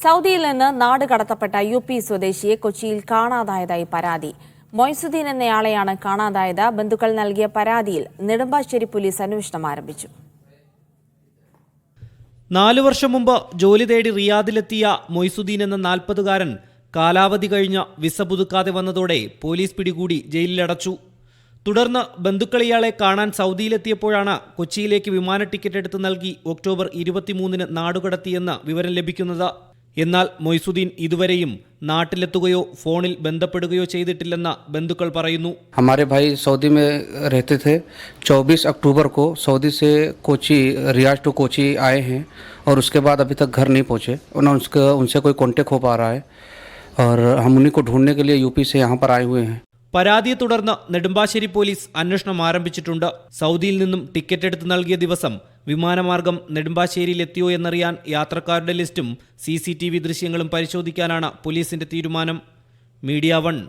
സൗദിയിൽ നിന്ന് നാട് കടത്തപ്പെട്ട UP സ്വദേശിയെ കൊച്ചിയിൽ കാണാതായതായി പരാതി. മൊയ്സുദ്ദീൻ എന്നയാളെയാണ് കാണാതായത്. ബന്ധുക്കൾ നൽകിയ പരാതിയിൽ നെടുമ്പാശ്ശേരി പോലീസ് അന്വേഷണം ആരംഭിച്ചു. 4 വർഷം മുമ്പ് ജോലി തേടി റിയാദിലെത്തിയ മൊയ്സുദ്ദീൻ എന്ന 40-കാരൻ കാലാവധി കഴിഞ്ഞ വിസ പുതുക്കാതെ വന്നതോടെ പോലീസ് പിടികൂടി ജയിലിലടച്ചു. തുടർന്ന് ബന്ധുക്കൾ ഇയാളെ കാണാൻ സൗദിയിലെത്തിയപ്പോഴാണ് കൊച്ചിയിലേക്ക് വിമാന ടിക്കറ്റ് എടുത്ത് നൽകി ഒക്ടോബർ 23-ന് നാടുകടത്തിയെന്ന് വിവരം ലഭിക്കുന്നത്. എന്നാൽ മൊയ്സുദ്ദീൻ ഇതുവരെയും നാട്ടിലെത്തുകയോ ഫോണിൽ ബന്ധപ്പെടുകയോ ചെയ്തിട്ടില്ലെന്ന് ബന്ധുക്കൾ പറയുന്നു. हमारे भाई सऊदी में रहते थे। 24 अक्टूबर को सऊदी से कोची रियाज टू कोची आए हैं और उसके बाद अभी तक घर नहीं पहुँचे। उनसे कोई कांटेक्ट हो पा रहा है और हम उन्हीं को ढूंढने के लिए यूपी से यहाँ पर आए हुए हैं। പരാതിയെ തുടർന്ന് നെടുമ്പാശ്ശേരി പോലീസ് അന്വേഷണം ആരംഭിച്ചിട്ടുണ്ട്. സൗദിയിൽ നിന്നും ടിക്കറ്റ് എടുത്ത് നൽകിയ ദിവസം വിമാനമാർഗം നെടുമ്പാശ്ശേരിയിൽ എത്തിയോ എന്നറിയാൻ യാത്രക്കാരുടെ ലിസ്റ്റും CCTV ദൃശ്യങ്ങളും പരിശോധിക്കാനാണ് പോലീസിന്റെ തീരുമാനം. മീഡിയ 1